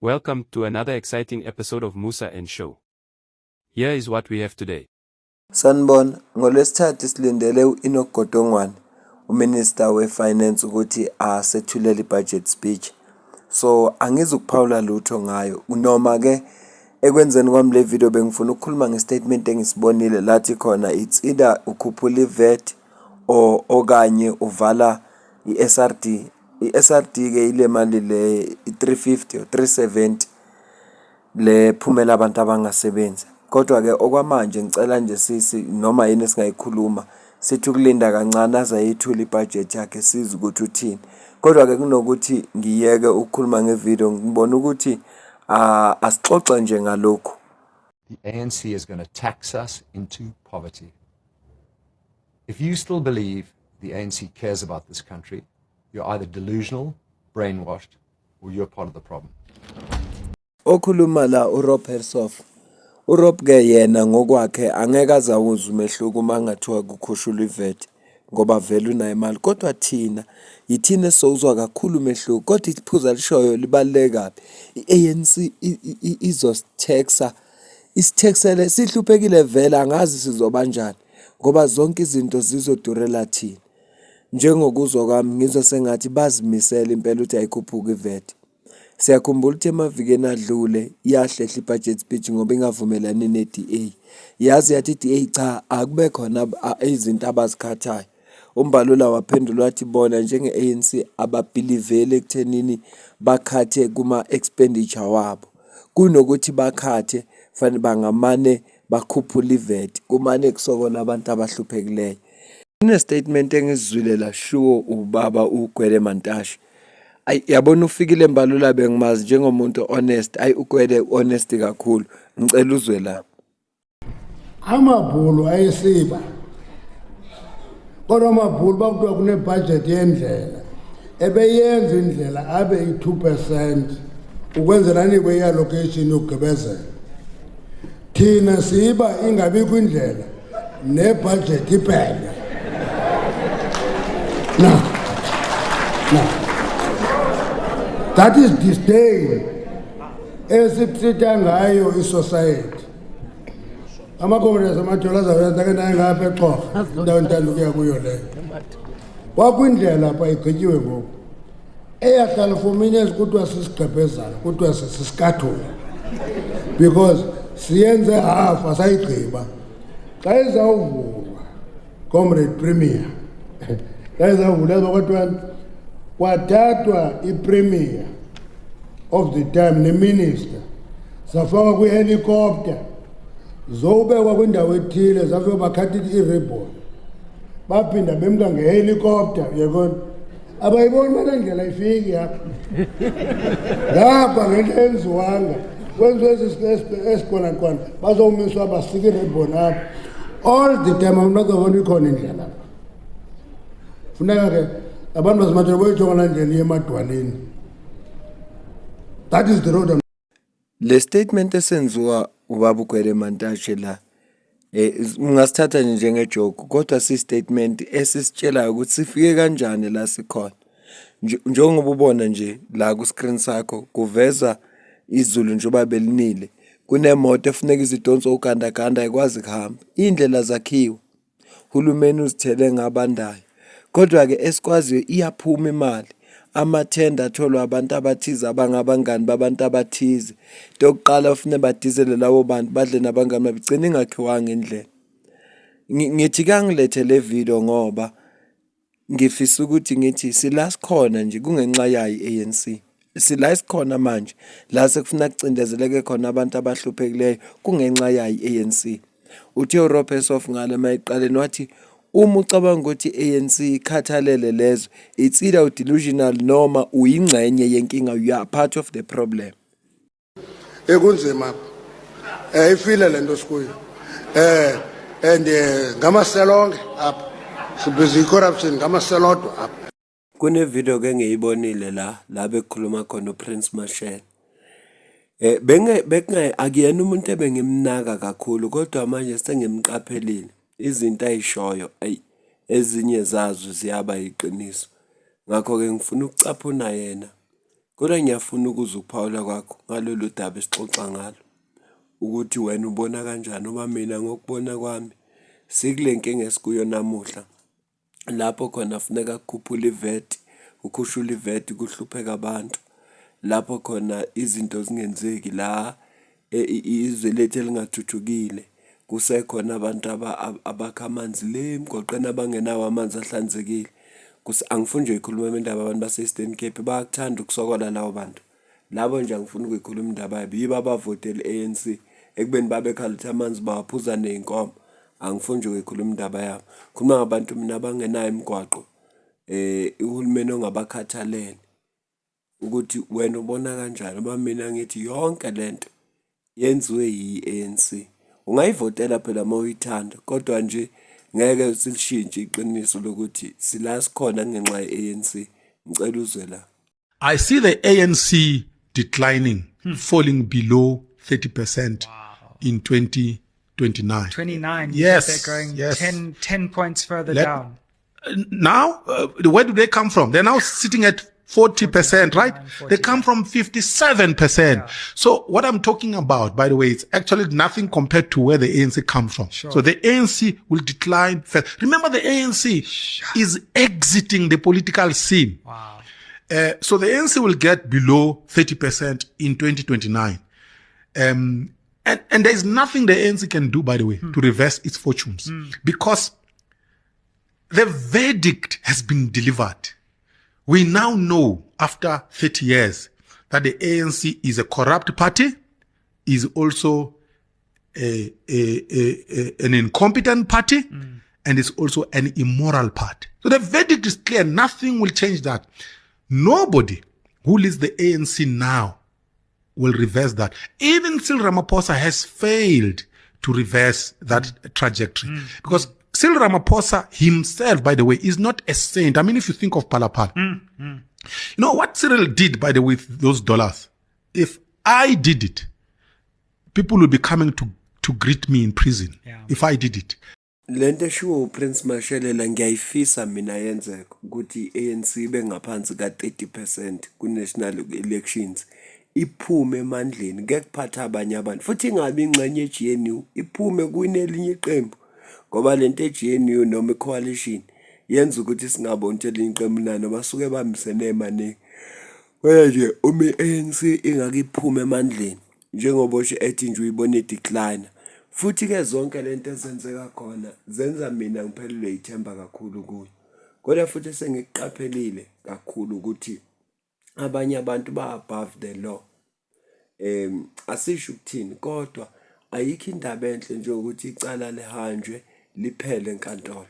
Welcome to another exciting episode of Musa and Show. Here is what we have today. Sanibona, ngolwesithathu silindele uEnoch Godongwana, uMinister weFinance ukuthi asethulele ibudget speech. So angizukuphawula lutho ngayo. Noma ke ekwenzeni kwami le video bengifuna ukukhuluma ngestatement engisibonile lathi khona it's either ukhuphula iVAT okanye uvala iSRD. iSRD ke ile mali le 350 or 370 le phumela abantu abangasebenzi. Kodwa ke okwamanje ngicela nje sisi noma yini singayikhuluma sithi ukulinda kancane azayithula ibudget yakhe siza ukuthi uthini. Kodwa ke kunokuthi ngiyeke ukukhuluma ngevideo ngibona ukuthi asixoxe nje ngalokho. The ANC is going to tax us into poverty. If you still believe the ANC cares about this country, you're either delusional, brainwashed, or you're part of the problem. Okhuluma la uRob Hersoff. uRob ke yena ngokwakhe angeke azawuza umehluko mangathiwa kukhushulwa iVAT ngoba vele unayo imali. Kodwa thina yithina esizwa kakhulu umehluko. Kodwa iphuza lishoyo libaluleke kabi. iANC izositaxa isithexele sihluphekile vele angazi sizoba kanjani ngoba zonke izinto zizodurela thina. Njengokuzwa kwami ngizwe sengathi bazimisela impela ukuthi ayikhuphuka iVAT. Siyakhumbula ukuthi emavikeni adlule iyahlehla ibudget speech ngoba ingavumelani neDA. Yazi yathi iDA cha akube khona izinto abazikhathayo. Umbalula waphendula wathi bona njenge-ANC ababhilivele ekuthenini bakhathe kuma expenditure wabo. Kunokuthi bakhathe fanele bangamane bakhuphula iVAT kumane kusokona abantu abahluphekileyo. Statement engizwile la sure ubaba uGwede Mantashe. Yabona ufikile embalula bengimazi njengomuntu honest. uGwede honest kakhulu. Ngicela uzwe la. Amabhulu ayisiba. Kodwa amabhulu bakuthiwa kunebudget yendlela. Ebeyenza indlela abe i2% ukwenzela nikwe iallocation yokugqibezela. Thina siba ingabi kwindlela nebudget iphele. Now, that is disdain esipsitha ngayo isociety. Amakomreza amajola zawenza ke naye ngapha eXhosa indawo entanda ukuya kuyo leyo. Wakwindlela apha igqityiwe ngoku. Eyahlala for minutes kuthiwa sisigqebhezana kuthiwa sisikathula because siyenze half asayigqiba. Xa izawuvulwa comrade premier izawuvulwa kwathiwa kwathathwa ipremier of the time neminister zafakwa kwihelicopter zobekwa kwindawo ethile zafika bakhathile iribhon baphinda bemka ngehelicopter yabona abayiboni manje ndlela ifiki apha ngapha ngento enziwanga kwenziwe esikhona khona bazomiswa basika iribhon apha all the time awunakabona ikhona indlela apha funeka ke abantu bazimathela boyijonga ndlela yemadwaleni. That is the road. Le statement esenziwa ubaba uGwede Mantashe la ungasithatha njengejoke kodwa si statement esisitshela ukuthi sifike kanjani la sikhona. Njengoba ubona nje la ku screen sakho kuveza izulu njengoba belinile. Kunemoto efuneka izidonso ugandaganda ikwazi kuhamba. Indlela zakhiwe. Hulumeni uzithele ngabandayo. Kodwa ke esikwaziyo iyaphuma imali. Amathenda atholwa abantu abathize abangabangani babantu abathize. Tokuqala ufune badizele lawo bantu badle nabangani babigcina ingakhiwanga indlela. Ngithi kangilethe le video ngoba ngifisa ukuthi ngithi sila sikhona nje kungenxa yayi ANC. Sila sikhona manje la sekufuna kucindezeleke khona abantu abahluphekileyo kungenxa yayi ANC. Uthe uRob Hersoff ngale mayiqaleni wathi uma ucabanga ukuthi ANC ikhathalele lezo it's either delusional noma uyingxenye yenkinga, you are part of the problem. Ekunzima ifile lento sikuyo and ngamaselonke apha sibhizi corruption ngamaselodwa apha. Kune video ke ngiyibonile la bekhuluma khona uPrince Mashele. Bengayi akuyena umuntu ebengimnaka kakhulu kodwa manje sengimqaphelile. Izinto ayishoyo ezinye zazo ziyaba yiqiniso. Ngakho ke ngifuna ukucaphuna yena Kodwa ngiyafuna ukuzuphawula kwakho ngalolu daba esixoxa ngalo ukuthi wena ubona kanjani uma mina ngokubona kwami sikule nkinga esikuyo namuhla lapho khona funeka kukhuphula iVAT, ukhushula iVAT kuhlupheka abantu lapho khona izinto zingenzeki la izwe lethu elingathuthukile kusekhona abantu abakha amanzi le emgoqweni abangenawo amanzi ahlanzekile. Angifuni nje ikhuluma indaba abantu base-Eastern Cape bayakuthanda ukusokola lawo bantu labo nje angifuni ukuyikhuluma indaba yabo yibo abavotela i-ANC ekubeni babekhala ukuthi amanzi bawaphuza ney'nkomo. Angifuni nje ukuyikhuluma indaba yabo, khuluma ngabantu mina abangenayo imigwaqo uhulumeni ongabakhathalele ukuthi wena ubona kanjani. Uma mina ngithi yonke lento yenziwe yi-ANC ungayivotela phela uma uyithanda, kodwa nje ngeke silishintshe iqiniso lokuthi sila sikhona ngenxa ye-ANC. Ngicela uzwe la. I see the ANC declining, falling below 30% in 2029. 29, Yes, they're going yes. 10 points further down. Now, where do they come from? They're now sitting at 40%, right? 49, They come from 57%. So what I'm talking about, by the way, it's actually nothing compared to where the ANC comes from. Sure. So the ANC will decline first. Remember, the ANC is exiting the political scene. Wow. So the ANC will get below 30% in 2029. And there's nothing the ANC can do, by the way, to reverse its fortunes because the verdict has been delivered. We now know after 30 years that the ANC is a corrupt party, is also an incompetent party, and is also an immoral party. So the verdict is clear. Nothing will change that. Nobody who leads the ANC now will reverse that. Even Cyril Ramaphosa has failed to reverse that trajectory because Cyril Ramaphosa himself, by the way, is not a saint. I mean, if you think of Palapala, you know what Cyril did, by the way, with those dollars? If I did it, people would be coming to greet me in prison. If I did it. Lento eshiwo uPrince Mashelela ngiyayifisa mina yenzeka ukuthi ANC ibe ngaphansi ka-30% ku-national elections iphume emandleni ngeke kuphatha abanye abantu futhi ingabi ingxenye ye-GNU iphume kunelinye iqembu ngoba lento ye-GNU noma i-coalition yenza ukuthi singaboni ukuthi elinye iqembu nalo basuke bambisene emaningi. Kodwa nje uma i-ANC ingakiphume emandleni njengoba osho ethi nje uyibona i-decline futhi ke zonke lento ezenzeka khona zenza mina ngiphelelwe ithemba kakhulu kuyo. Kodwa futhi sengiqaphelile kakhulu ukuthi abanye abantu ba above the law. Asisho ukuthini kodwa ayikho indaba enhle nje ukuthi icala lihanjwe liphele enkantolo.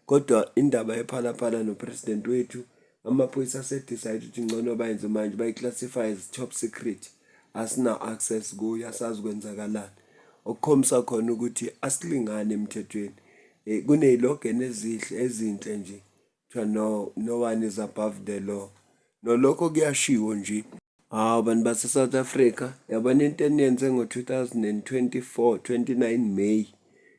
Kodwa indaba yePhalaphala nopresident wethu amaphoyisa asedecide ukuthi ngcono bayenze manje bayiclassify as top secret. Asina access kuyo asazi kwenzakalani. Okukhombisa khona ukuthi asilingane emthethweni. Kunezilogene ezihle ezinhle nje. Kuthiwa no one is above the law. Nolokho kuyashiwo nje. Abantu base South Africa yabona into eniyenze ngo-2024 29 May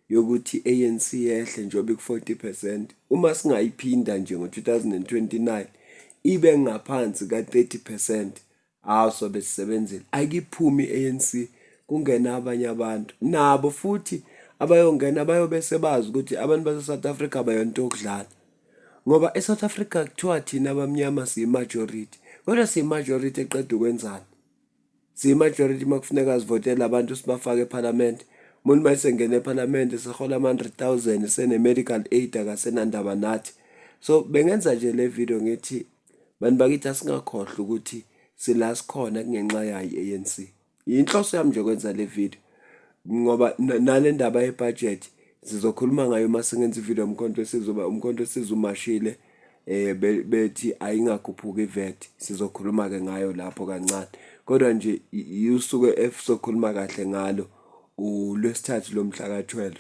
yokuthi ANC yehle njengoba ku-40%. Uma singayiphinda nje ngo-2029 ibe ngaphansi ka-30%. Sobe sisebenzile. Ayikiphumi i-ANC kungena abanye abantu. Nabo futhi abayongena bayobe sebazi ukuthi abantu base South Africa bayonto okudlala. Ngoba eSouth Africa kuthiwa thina abamnyama siyi-majority. Kodwa siyi-majority eqeda ukwenzani? Siyi-majority makufuneka sivotele abantu sibafake eParliament. Umuntu mayesengena eParliament sehola ama-100,000 sene-medical aid akasenandaba nathi. So bengenza nje le video ngithi bantu bakithi asingakhohlwa ukuthi sila sikhona kungenxa yayo i-ANC. Inhloso yami nje kwenza le video ngoba nale ndaba ye-budget sizokhuluma ngayo mase ngenza ivideo umkhonto wesizwe umkhonto wesizwe umashile bethi ayingakhuphuka iVAT. Sizokhuluma ke ngayo lapho kancane. Kodwa nje usuku sokhuluma kahle ngalo uLwesithathu lomhla ka-12.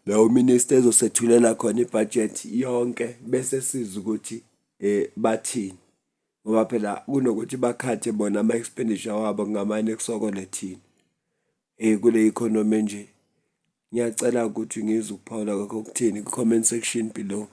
Lawo minister ezosethulela khona ibudget yonke bese siza ukuthi bathini. Ngoba phela kunokuthi bakhathe bona ama-expenditure wabo ngamanye kusokole thina. Kule economy nje. Ngiyacela ukuthi ngizwe ukuphawula kwakho kuthini ku-comment section below.